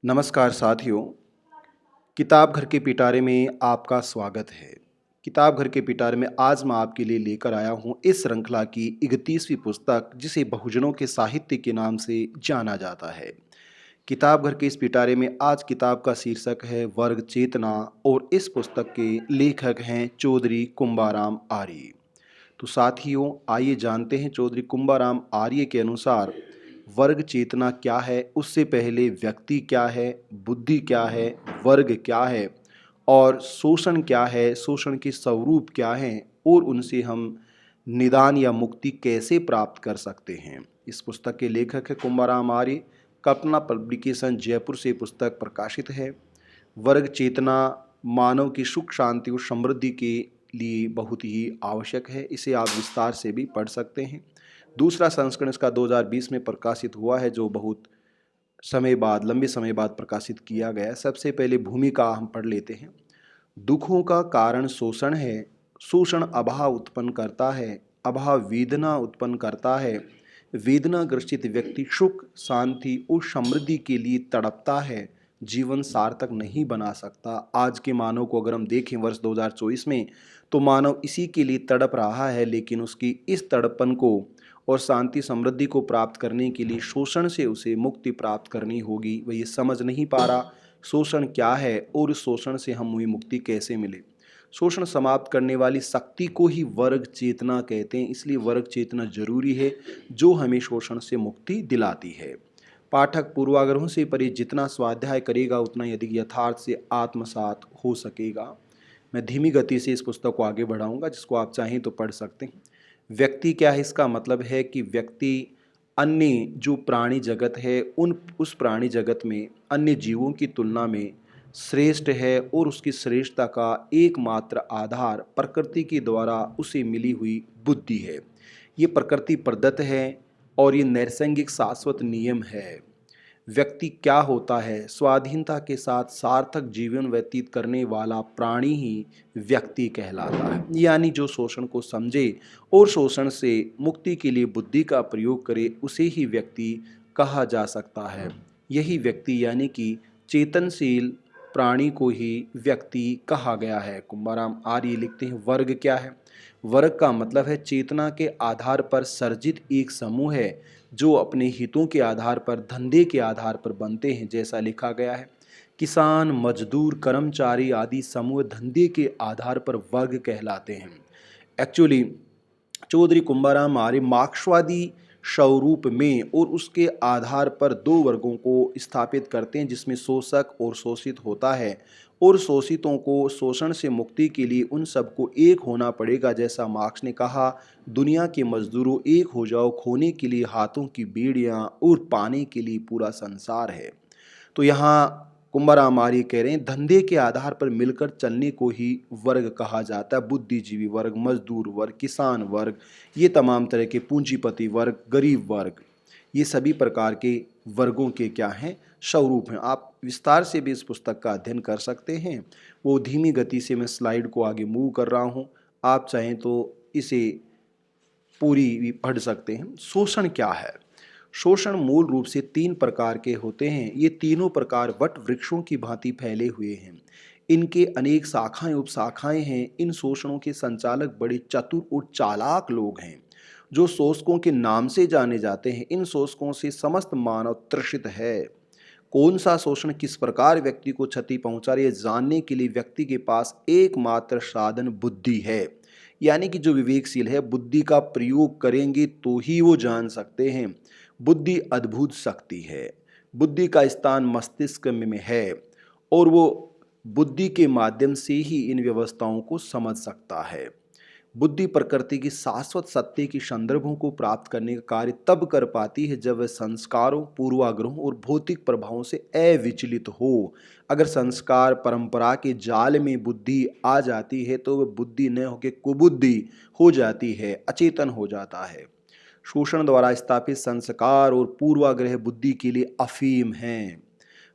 नमस्कार साथियों, किताब घर के पिटारे में आपका स्वागत है। किताब घर के पिटारे में आज मैं आपके लिए लेकर आया हूँ इस श्रृंखला की 31वीं पुस्तक जिसे बहुजनों के साहित्य के नाम से जाना जाता है। किताब घर के इस पिटारे में आज किताब का शीर्षक है वर्ग चेतना और इस पुस्तक के लेखक हैं चौधरी कुंभाराम आर्य। तो साथियों आइए जानते हैं चौधरी कुंभाराम आर्य के अनुसार वर्ग चेतना क्या है, उससे पहले व्यक्ति क्या है, बुद्धि क्या है, वर्ग क्या है और शोषण क्या है, शोषण के स्वरूप क्या हैं और उनसे हम निदान या मुक्ति कैसे प्राप्त कर सकते हैं। इस पुस्तक के लेखक है कुंभाराम आर्य। कल्पना पब्लिकेशन जयपुर से पुस्तक प्रकाशित है। वर्ग चेतना मानव की सुख शांति और समृद्धि के लिए बहुत ही आवश्यक है। इसे आप विस्तार से भी पढ़ सकते हैं। दूसरा संस्करण इसका 2020 में प्रकाशित हुआ है, जो बहुत समय बाद, लंबे समय बाद प्रकाशित किया गया है। सबसे पहले भूमिका हम पढ़ लेते हैं। दुखों का कारण शोषण है। शोषण अभाव उत्पन्न करता है। अभाव वेदना उत्पन्न करता है। वेदना ग्रसित व्यक्ति सुख शांति और समृद्धि के लिए तड़पता है, जीवन सार्थक नहीं बना सकता। आज के मानव को अगर हम देखें वर्ष 2024 में, तो मानव इसी के लिए तड़प रहा है, लेकिन उसकी इस तड़पन को और शांति समृद्धि को प्राप्त करने के लिए शोषण से उसे मुक्ति प्राप्त करनी होगी। वह ये समझ नहीं पा रहा शोषण क्या है और इस शोषण से हमें मुक्ति कैसे मिले। शोषण समाप्त करने वाली शक्ति को ही वर्ग चेतना कहते हैं, इसलिए वर्ग चेतना जरूरी है जो हमें शोषण से मुक्ति दिलाती है। पाठक पूर्वाग्रहों से परे जितना स्वाध्याय करेगा उतना ही अधिक यथार्थ से आत्मसात हो सकेगा। मैं धीमी गति से इस पुस्तक को आगे बढ़ाऊंगा, जिसको आप चाहें तो पढ़ सकते हैं। व्यक्ति क्या है, इसका मतलब है कि व्यक्ति अन्य जो प्राणी जगत है उस प्राणी जगत में अन्य जीवों की तुलना में श्रेष्ठ है और उसकी श्रेष्ठता का एकमात्र आधार प्रकृति के द्वारा उसे मिली हुई बुद्धि है। ये प्रकृति प्रदत्त है और ये नैसर्गिक शाश्वत नियम है। व्यक्ति क्या होता है? स्वाधीनता के साथ सार्थक जीवन व्यतीत करने वाला प्राणी ही व्यक्ति कहलाता है। यानी जो शोषण को समझे और शोषण से मुक्ति के लिए बुद्धि का प्रयोग करे, उसे ही व्यक्ति कहा जा सकता है। यही व्यक्ति यानी कि चेतनशील प्राणी को ही व्यक्ति कहा गया है। कुंभाराम आर्य लिखते हैं वर्ग क्या है? वर्ग का मतलब है चेतना के आधार पर सर्जित एक समूह है जो अपने हितों के आधार पर, धंधे के आधार पर बनते हैं। जैसा लिखा गया है, किसान, मजदूर, कर्मचारी आदि समूह धंधे के आधार पर वर्ग कहलाते हैं। एक्चुअली चौधरी कुंभाराम आर्य मार्क्सवादी स्वरूप में और उसके आधार पर दो वर्गों को स्थापित करते हैं, जिसमें शोषक और शोषित होता है। और शोषितों को शोषण से मुक्ति के लिए उन सबको एक होना पड़ेगा। जैसा मार्क्स ने कहा, दुनिया के मजदूरों एक हो जाओ, खोने के लिए हाथों की बेड़ियां और पाने के लिए पूरा संसार है। तो यहाँ कुंभाराम आर्य कह रहे हैं धंधे के आधार पर मिलकर चलने को ही वर्ग कहा जाता है। बुद्धिजीवी वर्ग, मजदूर वर्ग, किसान वर्ग, ये तमाम तरह के पूंजीपति वर्ग, गरीब वर्ग, ये सभी प्रकार के वर्गों के क्या हैं? स्वरूप हैं। आप विस्तार से भी इस पुस्तक का अध्ययन कर सकते हैं। वो धीमी गति से मैं स्लाइड को आगे मूव कर रहा हूँ, आप चाहें तो इसे पूरी भी पढ़ सकते हैं। शोषण क्या है? शोषण मूल रूप से तीन प्रकार के होते हैं। ये तीनों प्रकार वट वृक्षों की भांति फैले हुए हैं। इनके अनेक शाखाएं उपशाखाएं हैं। इन शोषणों के संचालक बड़े चतुर और चालाक लोग हैं जो शोषकों के नाम से जाने जाते हैं। इन शोषकों से समस्त मानव त्रसित है। कौन सा शोषण किस प्रकार व्यक्ति को क्षति पहुंचा रही है, जानने के लिए व्यक्ति के पास एकमात्र साधन बुद्धि है। यानी कि जो विवेकशील है, बुद्धि का प्रयोग करेंगे तो ही वो जान सकते हैं। बुद्धि अद्भुत शक्ति है। बुद्धि का स्थान मस्तिष्क में है और वो बुद्धि के माध्यम से ही इन व्यवस्थाओं को समझ सकता है। बुद्धि प्रकृति की शाश्वत सत्य की संदर्भों को प्राप्त करने का कार्य तब कर पाती है जब वह संस्कारों, पूर्वाग्रहों और भौतिक प्रभावों से अविचलित हो। अगर संस्कार परंपरा के जाल में बुद्धि आ जाती है तो वह बुद्धि न होकर कुबुद्धि हो जाती है, अचेतन हो जाता है। शोषण द्वारा स्थापित संस्कार और पूर्वाग्रह बुद्धि के लिए अफीम हैं।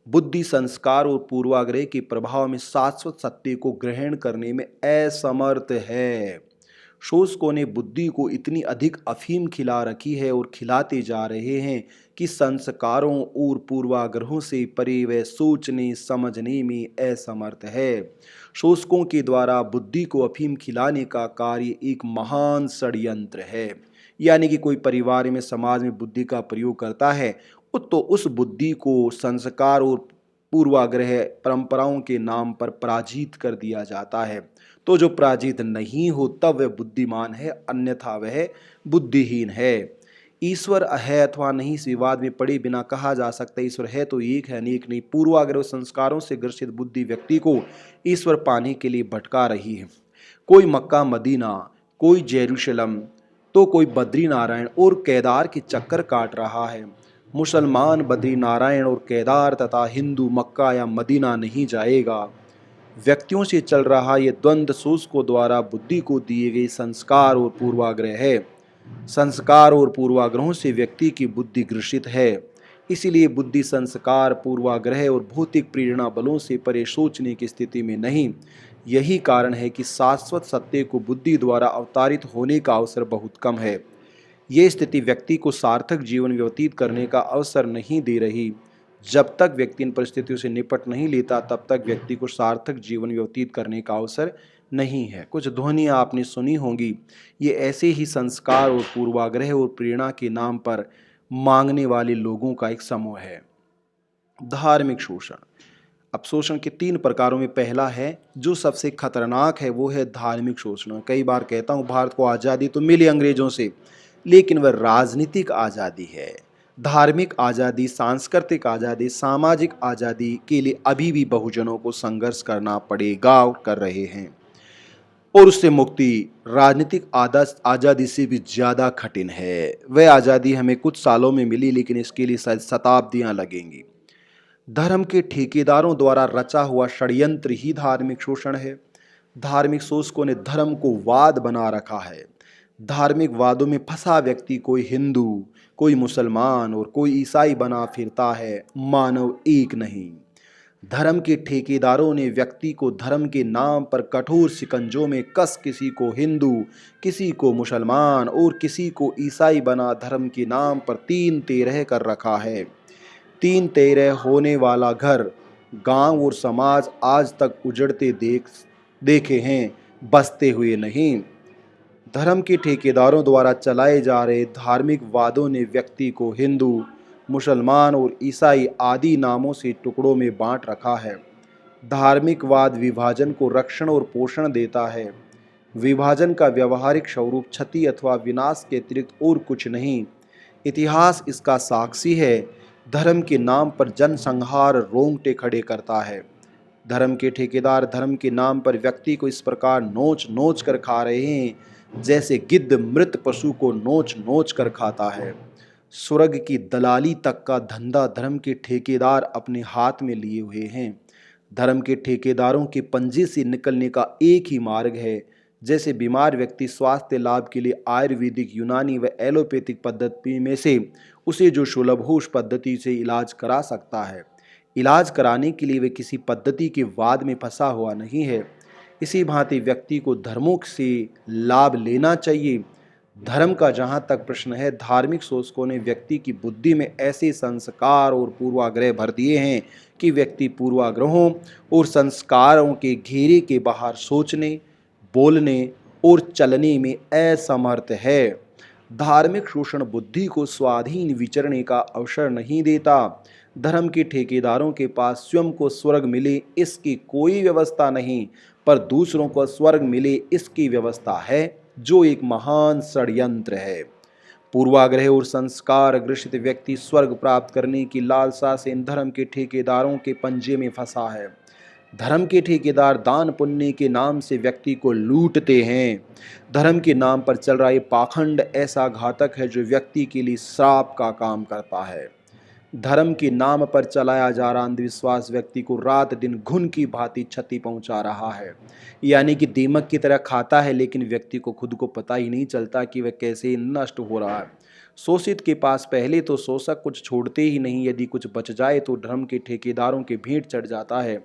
बुद्धि संस्कार और पूर्वाग्रह के प्रभाव में शाश्वत सत्य को ग्रहण करने में असमर्थ है। शोषकों ने बुद्धि को इतनी अधिक अफीम खिला रखी है और खिलाते जा रहे हैं कि संस्कारों और पूर्वाग्रहों से परे वह सोचने समझने में असमर्थ है। शोषकों के द्वारा बुद्धि को अफीम खिलाने का कार्य एक महान षड्यंत्र है। यानी कि कोई परिवार में समाज में बुद्धि का प्रयोग करता है तो उस बुद्धि को संस्कार और पूर्वाग्रह परंपराओं के नाम पर पराजित कर दिया जाता है। तो जो पराजित नहीं हो तब वह बुद्धिमान है, अन्यथा वह बुद्धिहीन है। ईश्वर है अथवा नहीं इस विवाद में पड़े बिना कहा जा सकता है ईश्वर है तो एक है अनेक नहीं। पूर्वाग्रह संस्कारों से ग्रसित बुद्धि व्यक्ति को ईश्वर पाने के लिए भटका रही है। कोई मक्का मदीना, कोई जेरूशलम तो कोई बद्रीनारायण और केदार के चक्कर काट रहा है। मुसलमान बद्रीनारायण और केदार तथा हिंदू मक्का या मदीना नहीं जाएगा। व्यक्तियों से चल रहा ये द्वंद्व शोषकों द्वारा बुद्धि को दिए गए संस्कार और पूर्वाग्रह है। संस्कार और पूर्वाग्रहों से व्यक्ति की बुद्धि ग्रसित है। इसीलिए बुद्धि संस्कार, पूर्वाग्रह और भौतिक प्रेरणा बलों से परे सोचने की स्थिति में नहीं। यही कारण है कि शाश्वत सत्य को बुद्धि द्वारा अवतारित होने का अवसर बहुत कम है। ये स्थिति व्यक्ति को सार्थक जीवन व्यतीत करने का अवसर नहीं दे रही। जब तक व्यक्ति इन परिस्थितियों से निपट नहीं लेता तब तक व्यक्ति को सार्थक जीवन व्यतीत करने का अवसर नहीं है। कुछ ध्वनियाँ आपने सुनी होंगी, ये ऐसे ही संस्कार और पूर्वाग्रह और प्रेरणा के नाम पर मांगने वाले लोगों का एक समूह है। धार्मिक शोषण। अब शोषण के 3 प्रकारों में पहला है जो सबसे खतरनाक है वो है धार्मिक शोषण। कई बार कहता हूँ भारत को आज़ादी तो मिली अंग्रेजों से, लेकिन वह राजनीतिक आज़ादी है। धार्मिक आज़ादी, सांस्कृतिक आज़ादी, सामाजिक आज़ादी के लिए अभी भी बहुजनों को संघर्ष करना पड़ेगा और कर रहे हैं। और उससे मुक्ति राजनीतिक आज़ादी से भी ज़्यादा कठिन है। वह आज़ादी हमें कुछ सालों में मिली, लेकिन इसके लिए शायद शताब्दियाँ लगेंगी। धर्म के ठेकेदारों द्वारा रचा हुआ षड्यंत्र ही धार्मिक शोषण है। धार्मिक शोषकों ने धर्म को वाद बना रखा है। धार्मिक वादों में फंसा व्यक्ति कोई हिंदू, कोई मुसलमान और कोई ईसाई बना फिरता है। मानव एक नहीं। धर्म के ठेकेदारों ने व्यक्ति को धर्म के नाम पर कठोर शिकंजों में कस किसी को हिंदू, किसी को मुसलमान और किसी को ईसाई बना धर्म के नाम पर 3 तेरह कर रखा है। 3 तेरह होने वाला घर, गांव और समाज आज तक उजड़ते देखे हैं, बसते हुए नहीं। धर्म के ठेकेदारों द्वारा चलाए जा रहे धार्मिक वादों ने व्यक्ति को हिंदू, मुसलमान और ईसाई आदि नामों से टुकड़ों में बांट रखा है। धार्मिकवाद विभाजन को रक्षण और पोषण देता है। विभाजन का व्यवहारिक स्वरूप क्षति अथवा विनाश के अतिरिक्त और कुछ नहीं। इतिहास इसका साक्षी है। धर्म के नाम पर जनसंहार रोंगटे खड़े करता है। धर्म के ठेकेदार धर्म के नाम पर व्यक्ति को इस प्रकार नोच नोच कर खा रहे हैं जैसे गिद्ध मृत पशु को नोच नोच कर खाता है। स्वर्ग की दलाली तक का धंधा धर्म के ठेकेदार अपने हाथ में लिए हुए हैं। धर्म के ठेकेदारों के पंजे से निकलने का एक ही मार्ग है। जैसे बीमार व्यक्ति स्वास्थ्य लाभ के लिए आयुर्वेदिक, यूनानी व एलोपैथिक पद्धति में से उसे जो सुलभ हो उस पद्धति से इलाज करा सकता है। इलाज कराने के लिए वे किसी पद्धति के वाद में फंसा हुआ नहीं है। इसी भांति व्यक्ति को धर्मों से लाभ लेना चाहिए। धर्म का जहाँ तक प्रश्न है, धार्मिक शोषकों ने व्यक्ति की बुद्धि में ऐसे संस्कार और पूर्वाग्रह भर दिए हैं कि व्यक्ति पूर्वाग्रहों और संस्कारों के घेरे के बाहर सोचने, बोलने और चलने में असमर्थ है। धार्मिक शोषण बुद्धि को स्वाधीन विचरने का अवसर नहीं देता। धर्म के ठेकेदारों के पास स्वयं को स्वर्ग मिले इसकी कोई व्यवस्था नहीं, पर दूसरों को स्वर्ग मिले इसकी व्यवस्था है, जो एक महान षड्यंत्र है। पूर्वाग्रह और संस्कार ग्रसित व्यक्ति स्वर्ग प्राप्त करने की लालसा से इन धर्म के ठेकेदारों के पंजे में फंसा है। धर्म के ठेकेदार दान पुण्य के नाम से व्यक्ति को लूटते हैं। धर्म के नाम पर चल रहा ये पाखंड ऐसा घातक है जो व्यक्ति के लिए श्राप का काम करता है। धर्म के नाम पर चलाया जा रहा अंधविश्वास व्यक्ति को रात दिन घुन की भांति क्षति पहुंचा रहा है। यानी कि दीमक की तरह खाता है, लेकिन व्यक्ति को खुद को पता ही नहीं चलता कि वह कैसे नष्ट हो रहा है। शोषित के पास पहले तो शोषक कुछ छोड़ते ही नहीं, यदि कुछ बच जाए तो धर्म के ठेकेदारों के भेंट चढ़ जाता है।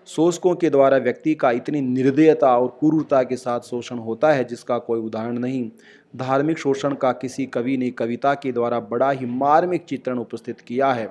शोषकों के द्वारा व्यक्ति का इतनी निर्दयता और क्रूरता के साथ शोषण होता है जिसका कोई उदाहरण नहीं। धार्मिक शोषण का किसी कवि ने कविता के द्वारा बड़ा ही मार्मिक चित्रण उपस्थित किया है।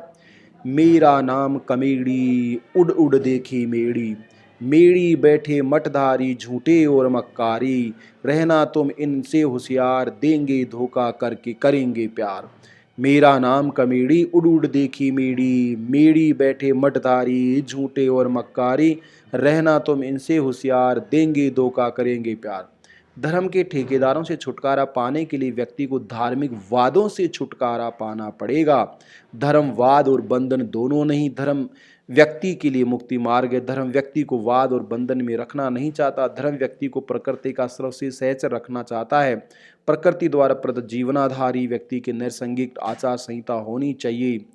मेरा नाम कमेड़ी उड़ उड़ देखी मेड़ी, मेड़ी बैठे मठधारी झूठे और मक्कारी, रहना तुम इनसे होशियार देंगे धोखा करके करेंगे प्यार। मेरा नाम कमेड़ी उड़ उड़ देखी मेड़ी, मेड़ी बैठे मठधारी झूठे और मक्कारी, रहना तुम इनसे होशियार देंगे धोखा करेंगे प्यार। धर्म के ठेकेदारों से छुटकारा पाने के लिए व्यक्ति को धार्मिक वादों से छुटकारा पाना पड़ेगा। धर्मवाद और बंधन दोनों नहीं, धर्म व्यक्ति के लिए मुक्ति मार्ग है। धर्म व्यक्ति को वाद और बंधन में रखना नहीं चाहता। धर्म व्यक्ति को प्रकृति का सर्वश्रेष्ठ सहचर रखना चाहता है। प्रकृति द्वारा प्रदत्त जीवनाधारी व्यक्ति के नैसर्गिक आचार संहिता होनी चाहिए।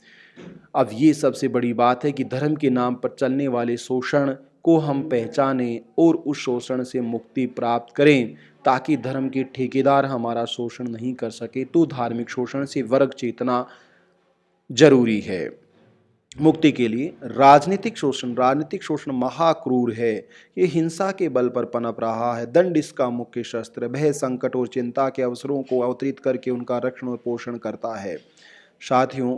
अब ये सबसे बड़ी बात है कि धर्म के नाम पर चलने वाले शोषण को हम पहचानें और उस शोषण से मुक्ति प्राप्त करें, ताकि धर्म के ठेकेदार हमारा शोषण नहीं कर सके। तो धार्मिक शोषण से वर्ग चेतना जरूरी है मुक्ति के लिए। राजनीतिक शोषण महाक्रूर है। ये हिंसा के बल पर पनप रहा है। दंड इसका मुख्य शस्त्र, भय संकट और चिंता के अवसरों को अवतरित करके उनका रक्षण और पोषण करता है। साथियों,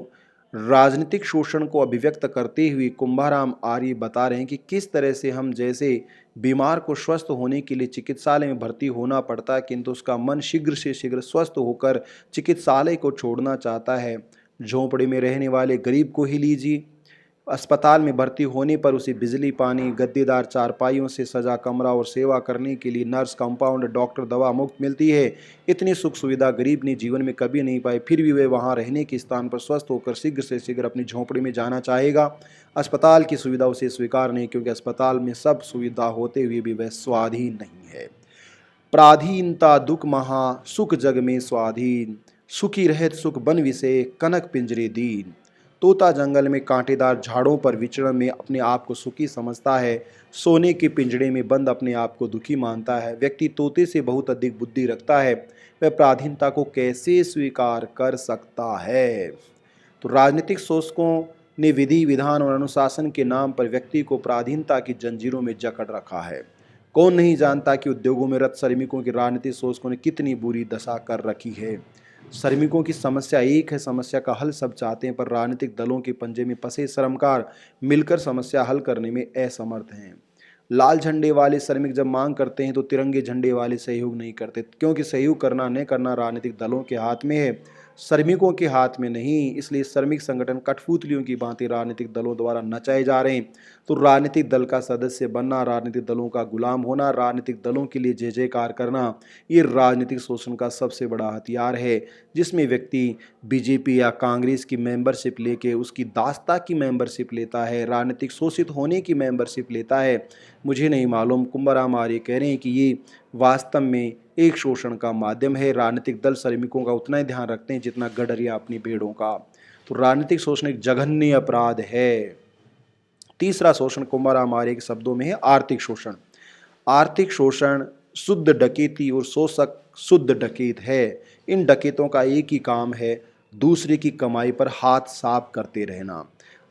राजनीतिक शोषण को अभिव्यक्त करते हुए कुंभाराम आर्य बता रहे हैं कि किस तरह से हम जैसे बीमार को स्वस्थ होने के लिए चिकित्सालय में भर्ती होना पड़ता है, किंतु उसका मन शीघ्र से शीघ्र स्वस्थ होकर चिकित्सालय को छोड़ना चाहता है। झोंपड़ी में रहने वाले गरीब को ही लीजिए, अस्पताल में भर्ती होने पर उसे बिजली पानी, गद्देदार चारपाइयों से सजा कमरा और सेवा करने के लिए नर्स, कंपाउंडर, डॉक्टर, दवा मुफ्त मिलती है। इतनी सुख सुविधा गरीब ने जीवन में कभी नहीं पाई, फिर भी वह वहां रहने के स्थान पर स्वस्थ होकर शीघ्र से शीघ्र अपनी झोंपड़ी में जाना चाहेगा। अस्पताल की सुविधा उसे स्वीकार नहीं, क्योंकि अस्पताल में सब सुविधा होते हुए भी वह स्वाधीन नहीं है। पराधीनता दुख महा, सुख जग में स्वाधीन, सुखी रहत सुख बन विषय, कनक पिंजरे दीन। तोता जंगल में कांटेदार झाड़ों पर विचरण में अपने आप को सुखी समझता है, सोने के पिंजड़े में बंद अपने आप को दुखी मानता है। व्यक्ति तोते से बहुत अधिक बुद्धि रखता है, वह पराधीनता को कैसे स्वीकार कर सकता है। तो राजनीतिक शोषकों ने विधि विधान और अनुशासन के नाम पर व्यक्ति को पराधीनता की जंजीरों में जकड़ रखा है। कौन नहीं जानता कि उद्योगों में रत श्रमिकों की राजनीतिक शोषकों ने कितनी बुरी दशा कर रखी है। श्रमिकों की समस्या एक है, समस्या का हल सब चाहते हैं, पर राजनीतिक दलों के पंजे में फंसे श्रमकार मिलकर समस्या हल करने में असमर्थ हैं। लाल झंडे वाले श्रमिक जब मांग करते हैं तो तिरंगे झंडे वाले सहयोग नहीं करते, क्योंकि सहयोग करना न करना राजनीतिक दलों के हाथ में है, श्रमिकों के हाथ में नहीं। इसलिए श्रमिक संगठन कठपुतलियों की भांति राजनीतिक दलों द्वारा नचाए जा रहे हैं। तो राजनीतिक दल का सदस्य बनना, राजनीतिक दलों का गुलाम होना, राजनीतिक दलों के लिए जय जयकार करना, ये राजनीतिक शोषण का सबसे बड़ा हथियार है, जिसमें व्यक्ति बीजेपी या कांग्रेस की मेंबरशिप लेके उसकी दास्ता की मेंबरशिप लेता है, राजनीतिक शोषित होने की मेंबरशिप लेता है। मुझे नहीं मालूम, कुंभाराम आर्य कह रहे हैं कि ये वास्तव में एक शोषण का माध्यम है। राजनीतिक दल श्रमिकों का उतना ही ध्यान रखते हैं जितना गडरिया अपनी भेड़ों का। तो राजनीतिक शोषण एक जघन्य अपराध है। तीसरा शोषण कुंभाराम आर्य के शब्दों में है आर्थिक शोषण। आर्थिक शोषण शुद्ध डकैती और शोषक शुद्ध डकैत है। इन डकैतों का एक ही काम है, दूसरे की कमाई पर हाथ साफ करते रहना।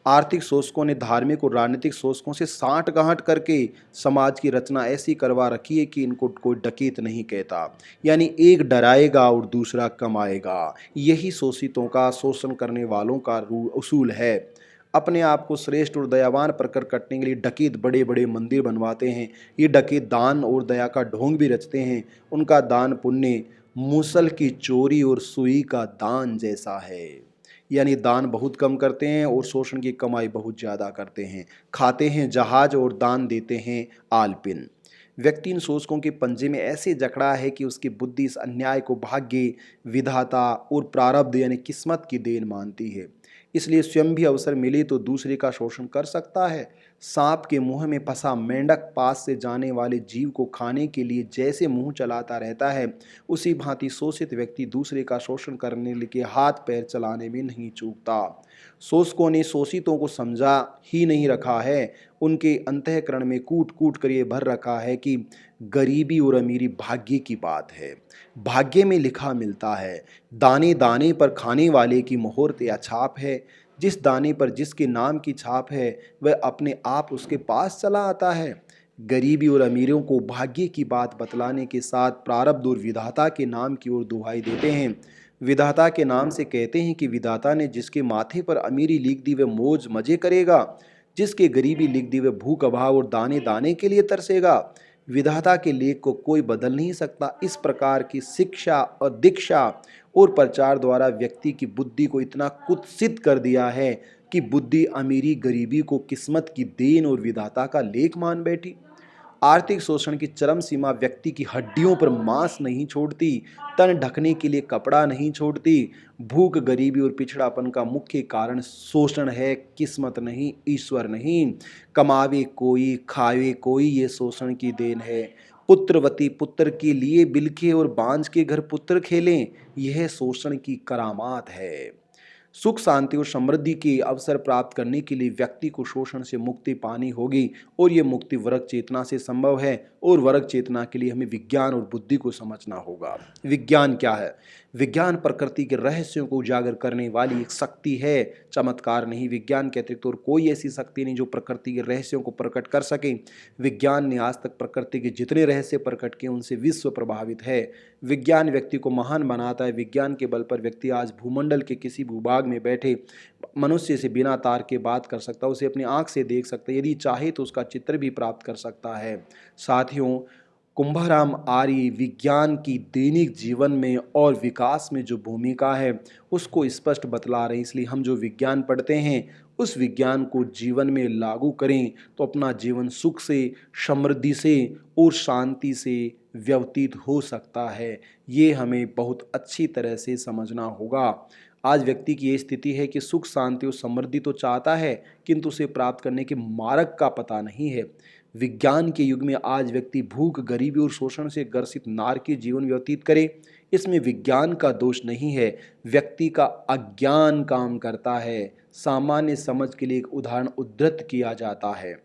आर्थिक शोषकों ने धार्मिक और राजनीतिक शोषकों से सांठ-गांठ करके समाज की रचना ऐसी करवा रखी है कि इनको कोई डकैत नहीं कहता। यानी एक डराएगा और दूसरा कमाएगा। यही शोषितों का, शोषण करने वालों का उसूल है। अपने आप को श्रेष्ठ और दयावान प्रकट करने के लिए डकैत बड़े बड़े मंदिर बनवाते हैं। ये डकैत दान और दया का ढोंग भी रचते हैं। उनका दान पुण्य मूसल की चोरी और सुई का दान जैसा है। यानी दान बहुत कम करते हैं और शोषण की कमाई बहुत ज़्यादा करते हैं। खाते हैं जहाज और दान देते हैं आलपिन। व्यक्ति इन शोषकों के पंजे में ऐसे जकड़ा है कि उसकी बुद्धि इस अन्याय को भाग्य, विधाता और प्रारब्ध यानी किस्मत की देन मानती है। इसलिए स्वयं भी अवसर मिले तो दूसरे का शोषण कर सकता है। सांप के मुंह में फंसा मेंढक पास से जाने वाले जीव को खाने के लिए जैसे मुंह चलाता रहता है, उसी भांति शोषित व्यक्ति दूसरे का शोषण करने के हाथ पैर चलाने में नहीं चूकता। शोषकों ने शोषितों को समझा ही नहीं रखा है। उनके अंतःकरण में कूट कूट कर ये भर रखा है कि गरीबी और अमीरी भाग्य की बात है। भाग्य में लिखा मिलता है। दाने दाने पर खाने वाले की मोहर या छाप है। जिस दाने पर जिसके नाम की छाप है वह अपने आप उसके पास चला आता है। गरीबी और अमीरों को भाग्य की बात बतलाने के साथ प्रारब्ध और विधाता के नाम की ओर दुहाई देते हैं। विधाता के नाम से कहते हैं कि विधाता ने जिसके माथे पर अमीरी लिख दी वह मौज मजे करेगा, जिसके गरीबी लिख दी वह भूख अभाव और दाने दाने के लिए तरसेगा। विधाता के लेख को कोई बदल नहीं सकता। इस प्रकार की शिक्षा और दीक्षा और प्रचार द्वारा व्यक्ति की बुद्धि को इतना कुत्सित कर दिया है कि बुद्धि अमीरी गरीबी को किस्मत की देन और विधाता का लेख मान बैठी। आर्थिक शोषण की चरम सीमा व्यक्ति की हड्डियों पर मांस नहीं छोड़ती, तन ढकने के लिए कपड़ा नहीं छोड़ती। भूख, गरीबी और पिछड़ापन का मुख्य कारण शोषण है, किस्मत नहीं, ईश्वर नहीं। कमावे कोई, खावे कोई, ये शोषण की देन है। पुत्रवती पुत्र के लिए बिलखे और बांझ के घर पुत्र खेलें, यह शोषण की करामात है। सुख, शांति और समृद्धि के अवसर प्राप्त करने के लिए व्यक्ति को शोषण से मुक्ति पानी होगी और ये मुक्ति वर्ग चेतना से संभव है और वर्ग चेतना के लिए हमें विज्ञान और बुद्धि को समझना होगा। विज्ञान क्या है? विज्ञान प्रकृति के रहस्यों को उजागर करने वाली एक शक्ति है, चमत्कार नहीं। विज्ञान के अतिरिक्त और कोई ऐसी शक्ति नहीं जो प्रकृति के रहस्यों को प्रकट कर सके। विज्ञान ने आज तक प्रकृति के जितने रहस्य प्रकट किए उनसे विश्व प्रभावित है। विज्ञान व्यक्ति को महान बनाता है। विज्ञान के बल पर व्यक्ति आज भूमंडल के किसी भूभाग में बैठे मनुष्य से बिना तार के बात कर सकता है, उसे अपनी आंख से देख सकता है, यदि चाहे तो उसका चित्र भी प्राप्त कर सकता है। साथियों, कुंभाराम आर्य विज्ञान की दैनिक जीवन में और विकास में जो भूमिका है उसको स्पष्ट बतला रहे हैं। इसलिए हम जो विज्ञान पढ़ते हैं उस विज्ञान को जीवन में लागू करें तो अपना जीवन सुख से, समृद्धि से और शांति से व्यतीत हो सकता है। ये हमें बहुत अच्छी तरह से समझना होगा। आज व्यक्ति की ये स्थिति है कि सुख, शांति और समृद्धि तो चाहता है किंतु उसे प्राप्त करने के मार्ग का पता नहीं है। विज्ञान के युग में आज व्यक्ति भूख, गरीबी और शोषण से ग्रसित नारकीय जीवन व्यतीत करे, इसमें विज्ञान का दोष नहीं है, व्यक्ति का अज्ञान काम करता है। सामान्य समझ के लिए एक उदाहरण उद्धृत किया जाता है।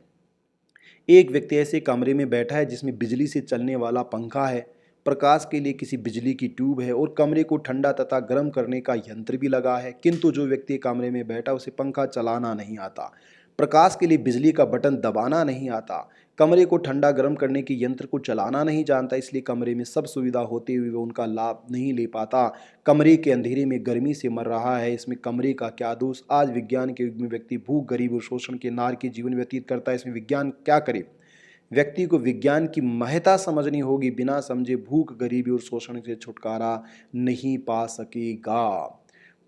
एक व्यक्ति ऐसे कमरे में बैठा है जिसमें बिजली से चलने वाला पंखा है, प्रकाश के लिए किसी बिजली की ट्यूब है और कमरे को ठंडा तथा गर्म करने का यंत्र भी लगा है, किंतु जो व्यक्ति कमरे में बैठा उसे पंखा चलाना नहीं आता, प्रकाश के लिए बिजली का बटन दबाना नहीं आता, कमरे को ठंडा गर्म करने के यंत्र को चलाना नहीं जानता, इसलिए कमरे में सब सुविधा होते हुए वो उनका लाभ नहीं ले पाता। कमरे के अंधेरे में गर्मी से मर रहा है, इसमें कमरे का क्या दोष। आज विज्ञान के युग में व्यक्ति भूख, गरीब और शोषण के नार के जीवन व्यतीत करता है, इसमें विज्ञान क्या करे। व्यक्ति को विज्ञान की महत्ता समझनी होगी, बिना समझे भूख, गरीबी और शोषण से छुटकारा नहीं पा सकेगा।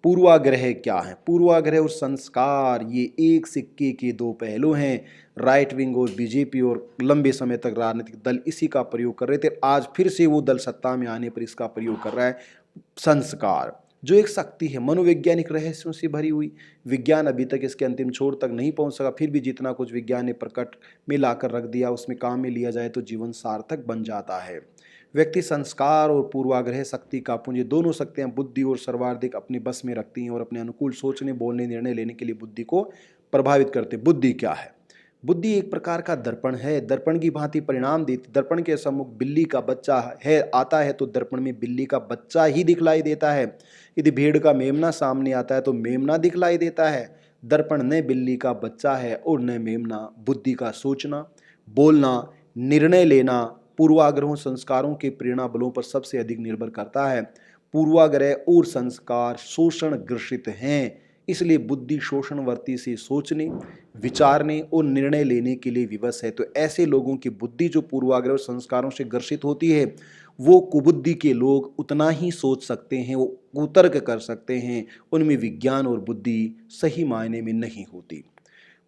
पूर्वाग्रह क्या है? पूर्वाग्रह और संस्कार ये एक सिक्के के दो पहलू हैं। राइट विंग और बीजेपी और लंबे समय तक राजनीतिक दल इसी का प्रयोग कर रहे थे, आज फिर से वो दल सत्ता में आने पर इसका प्रयोग कर रहा है। संस्कार जो एक शक्ति है मनोवैज्ञानिक रहस्यों से भरी हुई, विज्ञान अभी तक इसके अंतिम छोर तक नहीं पहुंच सका, फिर भी जितना कुछ विज्ञान ने प्रकट में लाकर रख दिया उसमें काम में लिया जाए तो जीवन सार्थक बन जाता है। व्यक्ति संस्कार और पूर्वाग्रह शक्ति का पुंज, दोनों शक्तियां बुद्धि और सर्वाधिक अपने बस में रखती हैं और अपने अनुकूल सोचने, बोलने, निर्णय लेने के लिए बुद्धि को प्रभावित करते। बुद्धि क्या है? बुद्धि एक प्रकार का दर्पण है, दर्पण की भांति परिणाम देती। दर्पण के सम्मुख बिल्ली का बच्चा है आता है तो दर्पण में बिल्ली का बच्चा ही दिखलाई देता है। यदि भेड़ का मेमना सामने आता है तो मेमना दिखलाई देता है। दर्पण न बिल्ली का बच्चा है और न मेमना। बुद्धि का सोचना, बोलना, निर्णय लेना पूर्वाग्रहों, संस्कारों के प्रेरणा बलों पर सबसे अधिक निर्भर करता है। पूर्वाग्रह और संस्कार शोषण ग्रसित हैं, इसलिए बुद्धि शोषणवर्ती से सोचने, विचारने और निर्णय लेने के लिए विवश है। तो ऐसे लोगों की बुद्धि जो पूर्वाग्रह और संस्कारों से ग्रसित होती है, वो कुबुद्धि के लोग उतना ही सोच सकते हैं, वो कुतर्क कर सकते हैं, उनमें विज्ञान और बुद्धि सही मायने में नहीं होती।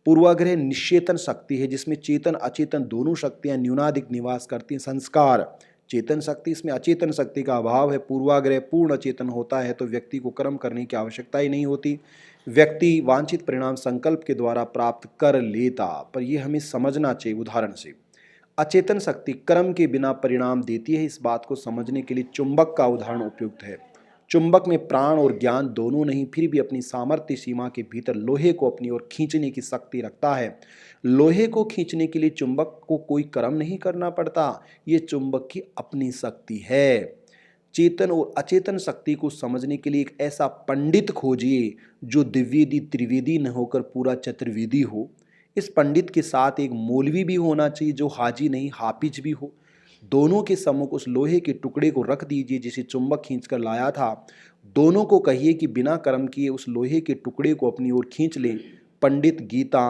पूर्वाग्रह निश्चेतन शक्ति है जिसमें चेतन अचेतन दोनों शक्तियां न्यूनाधिक निवास करती हैं। संस्कार चेतन शक्ति, इसमें अचेतन शक्ति का अभाव है। पूर्वाग्रह पूर्ण अचेतन होता है तो व्यक्ति को कर्म करने की आवश्यकता ही नहीं होती, व्यक्ति वांछित परिणाम संकल्प के द्वारा प्राप्त कर लेता। पर यह हमें समझना चाहिए उदाहरण से। अचेतन शक्ति कर्म के बिना परिणाम देती है, इस बात को समझने के लिए चुंबक का उदाहरण उपयुक्त है। चुंबक में प्राण और ज्ञान दोनों नहीं, फिर भी अपनी सामर्थ्य सीमा के भीतर लोहे को अपनी ओर खींचने की शक्ति रखता है। लोहे को खींचने के लिए चुंबक को कोई कर्म नहीं करना पड़ता, ये चुंबक की अपनी शक्ति है। चेतन और अचेतन शक्ति को समझने के लिए एक ऐसा पंडित खोजिए जो द्विवेदी त्रिवेदी न होकर पूरा चतुर्वेदी हो। इस पंडित के साथ एक मौलवी भी होना चाहिए जो हाजी नहीं हाफिज भी हो। दोनों के सम्मुख उस लोहे के टुकड़े को रख दीजिए जिसे चुंबक खींचकर लाया था। दोनों को कहिए कि बिना कर्म किए उस लोहे के टुकड़े को अपनी ओर खींच लें। पंडित गीता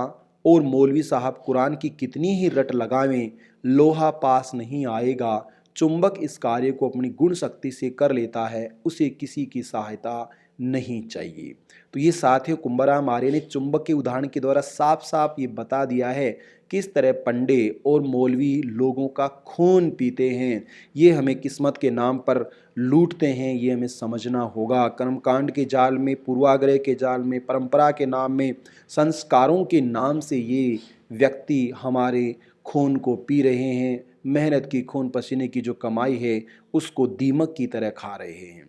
और मौलवी साहब कुरान की कितनी ही रट लगावें, लोहा पास नहीं आएगा। चुंबक इस कार्य को अपनी गुण शक्ति से कर लेता है, उसे किसी की सहायता नहीं चाहिए। तो ये साथियों कुंभराम आर्य ने चुंबक के उदाहरण के द्वारा साफ साफ ये बता दिया है किस तरह पंडे और मौलवी लोगों का खून पीते हैं, ये हमें किस्मत के नाम पर लूटते हैं, ये हमें समझना होगा। कर्मकांड के जाल में, पूर्वाग्रह के जाल में, परंपरा के नाम में, संस्कारों के नाम से ये व्यक्ति हमारे खून को पी रहे हैं। मेहनत की खून पसीने की जो कमाई है उसको दीमक की तरह खा रहे हैं।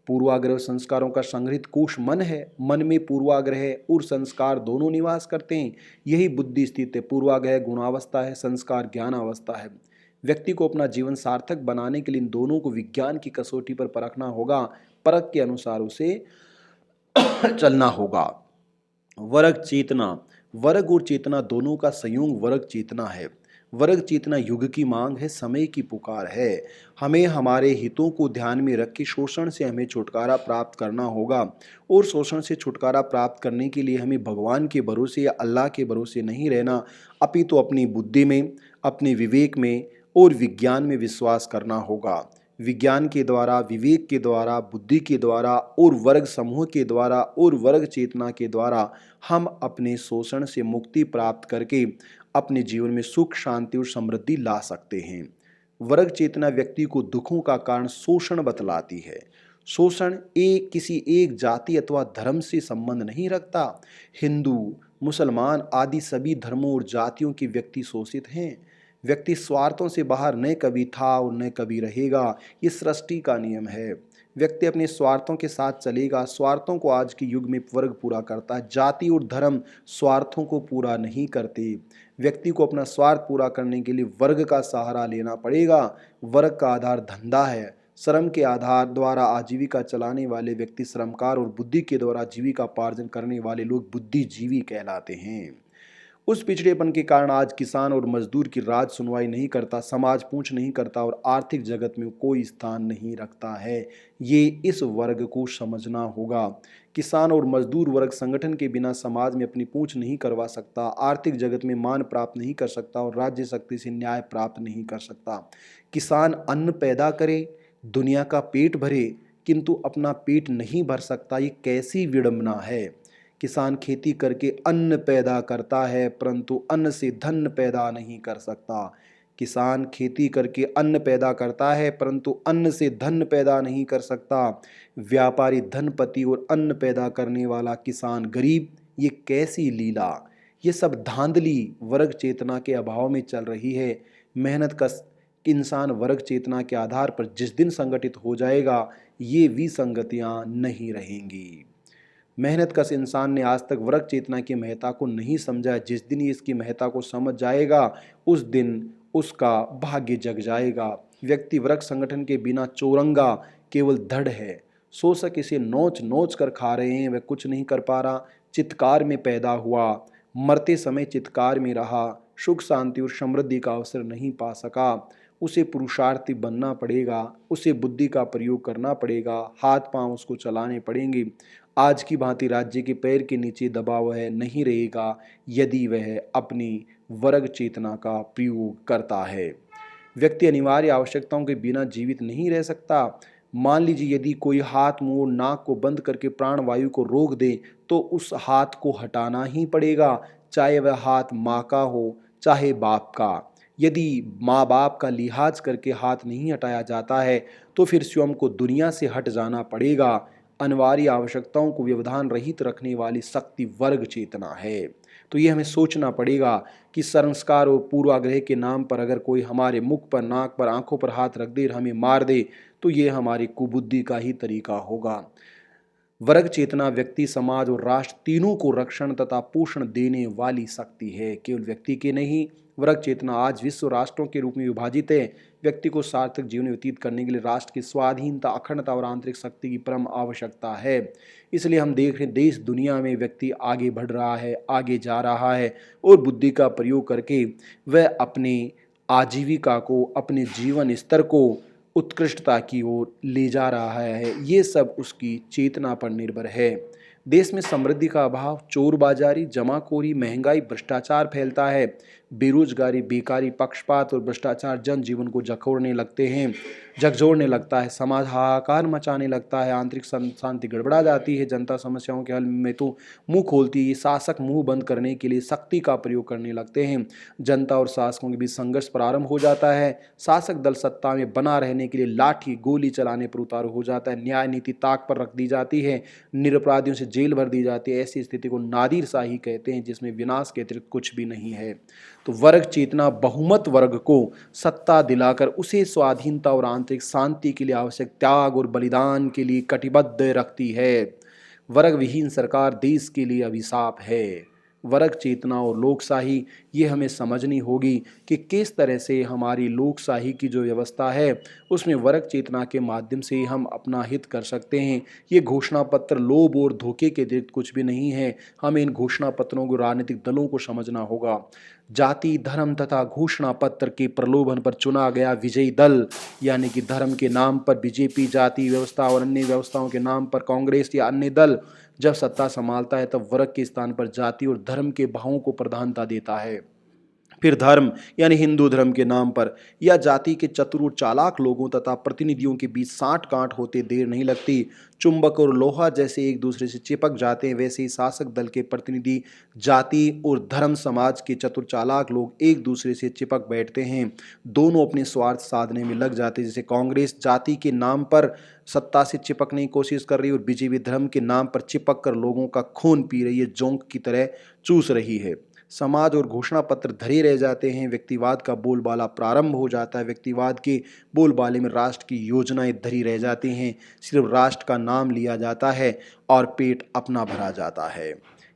पूर्वाग्रह संस्कारों का संग्रहित कोश मन है। मन में पूर्वाग्रह और संस्कार दोनों निवास करते हैं। यही बुद्धि स्थित है। पूर्वाग्रह गुणावस्था है, संस्कार ज्ञानावस्था है। व्यक्ति को अपना जीवन सार्थक बनाने के लिए इन दोनों को विज्ञान की कसौटी पर परखना होगा। परख के अनुसार उसे चलना होगा। वर्ग चेतना, वर्ग और चेतना दोनों का संयोग वर्ग चेतना है। वर्ग चेतना युग की मांग है, समय की पुकार है। हमें हमारे हितों को ध्यान में रख के शोषण से हमें छुटकारा प्राप्त करना होगा। और शोषण से छुटकारा प्राप्त करने के लिए हमें भगवान के भरोसे या अल्लाह के भरोसे नहीं रहना, अपितु अपनी बुद्धि में, अपने विवेक में और विज्ञान में विश्वास करना होगा। विज्ञान के द्वारा, विवेक के द्वारा, बुद्धि के द्वारा और वर्ग समूह के द्वारा और वर्ग चेतना के द्वारा हम अपने शोषण से मुक्ति प्राप्त करके अपने जीवन में सुख, शांति और समृद्धि ला सकते हैं। वर्ग चेतना व्यक्ति को दुखों का कारण शोषण बतलाती है। शोषण किसी एक जाति अथवा धर्म से संबंध नहीं रखता। हिंदू, मुसलमान आदि सभी धर्मों और जातियों के व्यक्ति शोषित हैं। व्यक्ति स्वार्थों से बाहर न कभी था और न कभी रहेगा, ये सृष्टि का नियम है। व्यक्ति अपने स्वार्थों के साथ चलेगा। स्वार्थों को आज के युग में वर्ग पूरा करता है, जाति और धर्म स्वार्थों को पूरा नहीं करते। व्यक्ति को अपना स्वार्थ पूरा करने के लिए वर्ग का सहारा लेना पड़ेगा। वर्ग का आधार धंधा है। श्रम के आधार द्वारा आजीविका चलाने वाले व्यक्ति श्रमकार और बुद्धि के द्वारा जीविका पार्जन करने वाले लोग बुद्धिजीवी कहलाते हैं। उस पिछड़ेपन के कारण आज किसान और मजदूर की राज सुनवाई नहीं करता, समाज पूछ नहीं करता और आर्थिक जगत में कोई स्थान नहीं रखता है। ये इस वर्ग को समझना होगा। किसान और मजदूर वर्ग संगठन के बिना समाज में अपनी पूछ नहीं करवा सकता, आर्थिक जगत में मान प्राप्त नहीं कर सकता और राज्य शक्ति से न्याय प्राप्त नहीं कर सकता। किसान अन्न पैदा करे, दुनिया का पेट भरे, किंतु अपना पेट नहीं भर सकता, ये कैसी विडंबना है। किसान खेती करके अन्न पैदा करता है परंतु अन्न से धन पैदा नहीं कर सकता। किसान खेती करके अन्न पैदा करता है परंतु अन्न से धन पैदा नहीं कर सकता। व्यापारी धनपति और अन्न पैदा करने वाला किसान गरीब, ये कैसी लीला। ये सब धांधली वर्ग चेतना के अभाव में चल रही है। मेहनत का इंसान वर्ग चेतना के आधार पर जिस दिन संगठित हो जाएगा, ये विसंगतियां नहीं रहेंगी। मेहनत कश इंसान ने आज तक वर्ग चेतना की महत्ता को नहीं समझा। जिस दिन ये इसकी महत्ता को समझ जाएगा उस दिन उसका भाग्य जग जाएगा। व्यक्ति वर्ग संगठन के बिना चौरंगा, केवल धड़ है। शोषक इसे नोच नोच कर खा रहे हैं, वह कुछ नहीं कर पा रहा। चित्कार में पैदा हुआ, मरते समय चित्कार में रहा, सुख शांति और समृद्धि का अवसर नहीं पा सका। उसे पुरुषार्थी बनना पड़ेगा, उसे बुद्धि का प्रयोग करना पड़ेगा, हाथ पांव उसको चलाने पड़ेंगे। आज की भांति राज्य के पैर के नीचे दबा वह नहीं रहेगा यदि वह अपनी वर्ग चेतना का प्रयोग करता है। व्यक्ति अनिवार्य आवश्यकताओं के बिना जीवित नहीं रह सकता। मान लीजिए यदि कोई हाथ, मुंह और नाक को बंद करके प्राणवायु को रोक दे तो उस हाथ को हटाना ही पड़ेगा, चाहे वह हाथ माँ का हो चाहे बाप का। यदि माँ बाप का लिहाज करके हाथ नहीं हटाया जाता है तो फिर स्वयं को दुनिया से हट जाना पड़ेगा। अनिवार्य आवश्यकताओं को व्यवधान रहित रखने वाली शक्ति वर्ग चेतना है। तो ये हमें सोचना पड़ेगा कि संस्कार और पूर्वाग्रह के नाम पर अगर कोई हमारे मुख पर, नाक पर, आंखों पर हाथ रख दे और हमें मार दे तो ये हमारी कुबुद्धि का ही तरीका होगा। वर्ग चेतना व्यक्ति, समाज और राष्ट्र तीनों को रक्षण तथा पोषण देने वाली शक्ति है। केवल व्यक्ति के नहीं, वर्ग चेतना आज विश्व राष्ट्रों के रूप में विभाजित है। व्यक्ति को सार्थक जीवन व्यतीत करने के लिए राष्ट्र की स्वाधीनता, अखंडता और आंतरिक शक्ति की परम आवश्यकता है। इसलिए हम देख रहे हैं देश दुनिया में व्यक्ति आगे बढ़ रहा है, आगे जा रहा है और बुद्धि का प्रयोग करके वह अपनी आजीविका को, अपने जीवन स्तर को उत्कृष्टता की ओर ले जा रहा है। ये सब उसकी चेतना पर निर्भर है। देश में समृद्धि का अभाव, चोरबाजारी, जमाखोरी, महंगाई, भ्रष्टाचार फैलता है। बेरोजगारी, बेकारी, पक्षपात और भ्रष्टाचार जनजीवन को झकझोरने लगता है। समाज हाहाकार मचाने लगता है। आंतरिक शांति गड़बड़ा जाती है। जनता समस्याओं के हल में तो मुंह खोलती है। शासक मुंह बंद करने के लिए शक्ति का प्रयोग करने लगते हैं। जनता और शासकों के बीच संघर्ष प्रारंभ हो जाता है। शासक दल सत्ता में बना रहने के लिए लाठी गोली चलाने पर उतारू हो जाता है। न्याय नीति ताक पर रख दी जाती है। निरपराधियों से जेल भर दी जाती है। ऐसी स्थिति को नादिरशाही कहते हैं, जिसमें विनाश के अतिरिक्त कुछ भी नहीं है। तो वर्ग चेतना बहुमत वर्ग को सत्ता दिलाकर उसे स्वाधीनता और आंतरिक शांति के लिए आवश्यक त्याग और बलिदान के लिए कटिबद्ध रखती है। वर्ग विहीन सरकार देश के लिए अभिशाप है। वर्ग चेतना और लोकशाही, ये हमें समझनी होगी कि किस तरह से हमारी लोकशाही की जो व्यवस्था है उसमें वर्ग चेतना के माध्यम से हम अपना हित कर सकते हैं। ये घोषणा पत्र लोभ और धोखे के अतिरिक्त कुछ भी नहीं है। हमें इन घोषणा पत्रों को, राजनीतिक दलों को समझना होगा। जाति, धर्म तथा घोषणा पत्र के प्रलोभन पर चुना गया विजयी दल, यानी कि धर्म के नाम पर बीजेपी, जाति व्यवस्था और अन्य व्यवस्थाओं के नाम पर कांग्रेस या अन्य दल जब सत्ता संभालता है तब वर्ग के स्थान पर जाति और धर्म के भावों को प्रधानता देता है। फिर धर्म यानी हिंदू धर्म के नाम पर या जाति के चतुर और चालाक लोगों तथा प्रतिनिधियों के बीच साठ गांठ होते देर नहीं लगती। चुंबक और लोहा जैसे एक दूसरे से चिपक जाते हैं, वैसे ही शासक दल के प्रतिनिधि, जाति और धर्म समाज के चतुर चालाक लोग एक दूसरे से चिपक बैठते हैं। दोनों अपने स्वार्थ साधने में लग जाते हैं। जैसे कांग्रेस जाति के नाम पर सत्ता से चिपकने की कोशिश कर रही है और बीजेपी धर्म के नाम पर चिपक कर लोगों का खून पी रही है, जोंक की तरह चूस रही है। समाज और घोषणा पत्र धरे रह जाते हैं। व्यक्तिवाद का बोलबाला प्रारंभ हो जाता है। व्यक्तिवाद के बोलबाले में राष्ट्र की योजनाएं धरी रह जाती हैं। सिर्फ राष्ट्र का नाम लिया जाता है और पेट अपना भरा जाता है।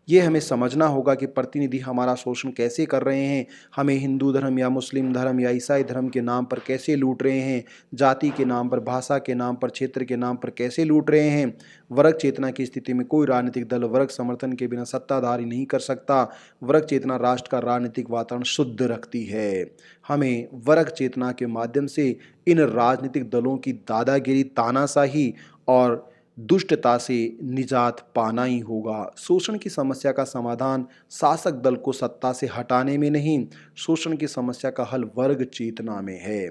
ये हमें समझना होगा कि प्रतिनिधि हमारा शोषण कैसे कर रहे हैं, हमें हिंदू धर्म या मुस्लिम धर्म या ईसाई धर्म के नाम पर कैसे लूट रहे हैं, जाति के नाम पर, भाषा के नाम पर, क्षेत्र के नाम पर कैसे लूट रहे हैं। वर्ग चेतना की स्थिति में कोई राजनीतिक दल वर्ग समर्थन के बिना सत्ताधारी नहीं कर सकता। वर्ग चेतना राष्ट्र का राजनीतिक वातावरण शुद्ध रखती है। हमें वर्ग चेतना के माध्यम से इन राजनीतिक दलों की दादागिरी, तानाशाही और दुष्टता से निजात पाना ही होगा। शोषण की समस्या का समाधान शासक दल को सत्ता से हटाने में नहीं, शोषण की समस्या का हल वर्ग चेतना में है।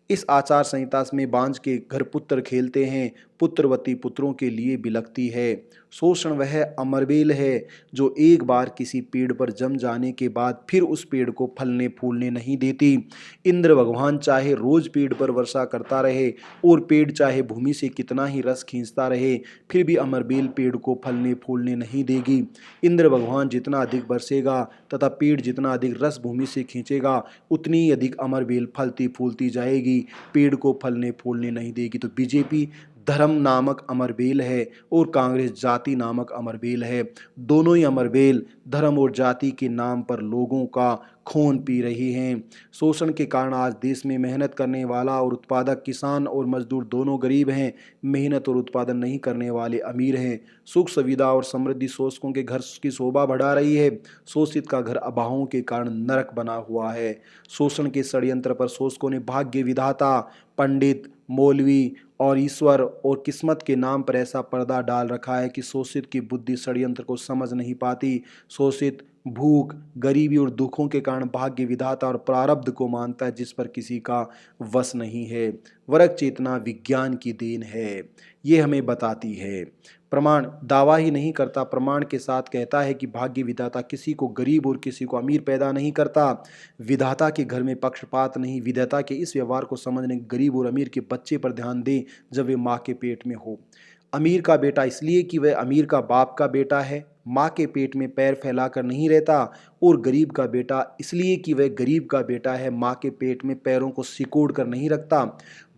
इस आचार संहिता में बांझ के घर पुत्र खेलते हैं, पुत्रवती पुत्रों के लिए बिलखती है। शोषण वह अमरबेल है जो एक बार किसी पेड़ पर जम जाने के बाद फिर उस पेड़ को फलने फूलने नहीं देती। इंद्र भगवान चाहे रोज पेड़ पर वर्षा करता रहे और पेड़ चाहे भूमि से कितना ही रस खींचता रहे, फिर भी अमरबेल पेड़ को फलने फूलने नहीं देगी। इंद्र भगवान जितना अधिक बरसेगा तथा पेड़ जितना अधिक रस भूमि से खींचेगा, उतनी ही अधिक अमरबेल फलती फूलती जाएगी, पेड़ को फलने फूलने नहीं देगी। तो बीजेपी धर्म नामक अमरबेल है और कांग्रेस जाति नामक अमरबेल है। दोनों ही अमरबेल धर्म और जाति के नाम पर लोगों का खून पी रही हैं। शोषण के कारण आज देश में मेहनत करने वाला और उत्पादक, किसान और मजदूर दोनों गरीब हैं। मेहनत और उत्पादन नहीं करने वाले अमीर हैं। सुख सुविधा और समृद्धि शोषकों के घर की शोभा बढ़ा रही है। शोषित का घर अभावों के कारण नरक बना हुआ है। शोषण के षड्यंत्र पर शोषकों ने भाग्य विधाता, पंडित, मौलवी और ईश्वर और किस्मत के नाम पर ऐसा पर्दा डाल रखा है कि शोषित की बुद्धि षड्यंत्र को समझ नहीं पाती। शोषित भूख, गरीबी और दुखों के कारण भाग्य विधाता और प्रारब्ध को मानता है, जिस पर किसी का वश नहीं है। वर्ग चेतना विज्ञान की देन है, ये हमें बताती है। प्रमाण दावा ही नहीं करता, प्रमाण के साथ कहता है कि भाग्य विधाता किसी को गरीब और किसी को अमीर पैदा नहीं करता। विधाता के घर में पक्षपात नहीं। विधाता के इस व्यवहार को समझने गरीब और अमीर के बच्चे पर ध्यान दें जब वे माँ के पेट में हो। अमीर का बेटा इसलिए कि वह अमीर का बाप का बेटा है, माँ के पेट में पैर फैलाकर नहीं रहता, और गरीब का बेटा इसलिए कि वह गरीब का बेटा है, माँ के पेट में पैरों को सिकोड़ कर नहीं रखता।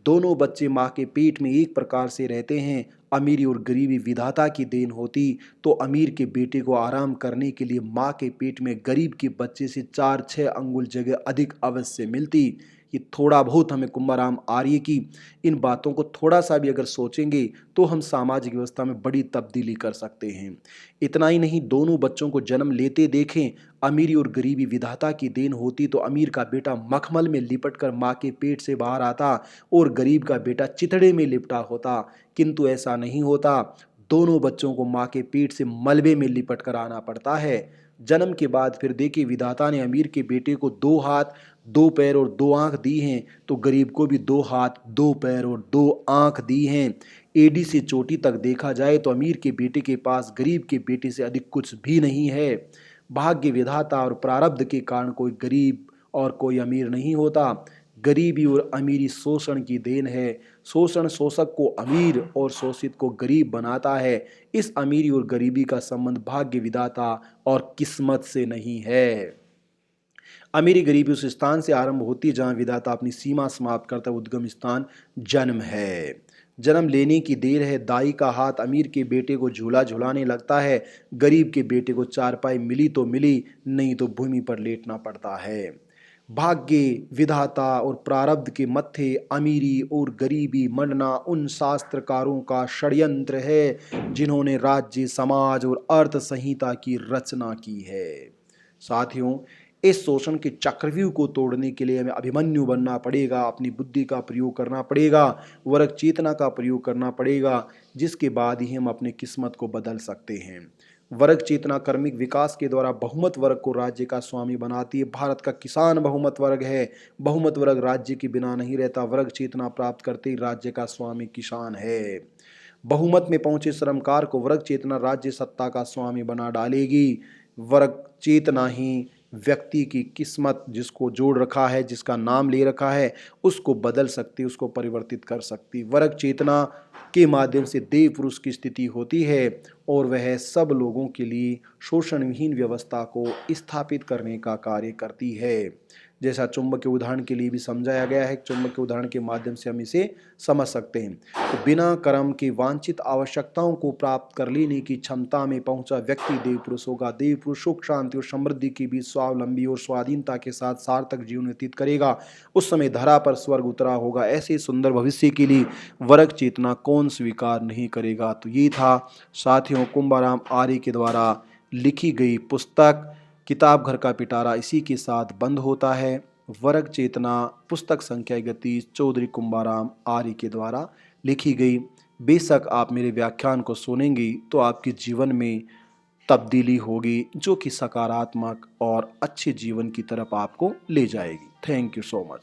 दोनों बच्चे माँ के पेट में एक प्रकार से रहते हैं, अमीरी और गरीबी विधाता की देन होती तो अमीर के बेटे को आराम करने के लिए माँ के पेट में गरीब के बच्चे से 4-6 अंगुल जगह अधिक अवश्य मिलती। ये थोड़ा बहुत हमें कुंभाराम आर्य की इन बातों को थोड़ा सा भी अगर सोचेंगे तो हम सामाजिक व्यवस्था में बड़ी तब्दीली कर सकते हैं। इतना ही नहीं, दोनों बच्चों को जन्म लेते देखें। अमीरी और गरीबी विधाता की देन होती तो अमीर का बेटा मखमल में लिपट कर माँ के पेट से बाहर आता और गरीब का बेटा चितड़े में लिपटा होता, किंतु ऐसा नहीं होता। दोनों बच्चों को माँ के पेट से मलबे में लिपट कर आना पड़ता है। जन्म के बाद फिर देखिए, विधाता ने अमीर के बेटे को 2 हाथ, 2 पैर और 2 आंख दी हैं, तो गरीब को भी 2 हाथ, 2 पैर और 2 आंख दी हैं। एडी से चोटी तक देखा जाए तो अमीर के बेटे के पास गरीब के बेटे से अधिक कुछ भी नहीं है। भाग्य विधाता और प्रारब्ध के कारण कोई गरीब और कोई अमीर नहीं होता। गरीबी और अमीरी शोषण की देन है। शोषण शोषक को अमीर और शोषित को गरीब बनाता है। इस अमीरी और गरीबी का संबंध भाग्य विधाता और किस्मत से नहीं है। अमीरी गरीबी उस स्थान से आरंभ होती है जहां विधाता अपनी सीमा समाप्त करता है। उद्गम स्थान जन्म है। जन्म लेने की देर है, दाई का हाथ अमीर के बेटे को झूला झुलाने लगता है। गरीब के बेटे को चारपाई मिली तो मिली, नहीं तो भूमि पर लेटना पड़ता है। भाग्य विधाता और प्रारब्ध के मत्थे अमीरी और गरीबी मरना उन शास्त्रकारों का षड्यंत्र है जिन्होंने राज्य, समाज और अर्थ संहिता की रचना की है। साथियों, इस शोषण के चक्रव्यूह को तोड़ने के लिए हमें अभिमन्यु बनना पड़ेगा, अपनी बुद्धि का प्रयोग करना पड़ेगा, वर्ग चेतना का प्रयोग करना पड़ेगा, जिसके बाद ही हम अपनी किस्मत को बदल सकते हैं। वर्ग चेतना कर्मिक विकास के द्वारा बहुमत वर्ग को राज्य का स्वामी बनाती है। भारत का किसान बहुमत वर्ग है। बहुमत वर्ग राज्य के बिना नहीं रहता। वर्ग चेतना प्राप्त करते ही राज्य का स्वामी किसान है। बहुमत में पहुंचे श्रमकार को वर्ग चेतना राज्य सत्ता का स्वामी बना डालेगी। वर्ग चेतना ही व्यक्ति की किस्मत, जिसको जोड़ रखा है, जिसका नाम ले रखा है, उसको बदल सकती, उसको परिवर्तित कर सकती। वर्ग चेतना के माध्यम से देव पुरुष की स्थिति होती है और वह सब लोगों के लिए शोषणविहीन व्यवस्था को स्थापित करने का कार्य करती है। जैसा चुंबकीय उदाहरण के लिए भी समझाया गया है, चुंबकीय उदाहरण के माध्यम से हम इसे समझ सकते हैं। तो बिना कर्म के वांछित आवश्यकताओं को प्राप्त कर लेने की क्षमता में पहुंचा व्यक्ति देव पुरुष होगा। देव पुरुष सुख, शांति और समृद्धि के बीच स्वावलंबी और स्वाधीनता के साथ सार्थक जीवन व्यतीत करेगा। उस समय धरा पर स्वर्ग उतरा होगा। ऐसे सुंदर भविष्य के लिए वर्ग चेतना कौन स्वीकार नहीं करेगा। तो ये था साथियों कुंभाराम आर्य के द्वारा लिखी गई पुस्तक किताब घर का पिटारा। इसी के साथ बंद होता है। वर्ग चेतना पुस्तक संख्या 31 चौधरी कुंभाराम आर्य के द्वारा लिखी गई। बेशक आप मेरे व्याख्यान को सुनेंगी तो आपके जीवन में तब्दीली होगी, जो कि सकारात्मक और अच्छे जीवन की तरफ आपको ले जाएगी। Thank you so much.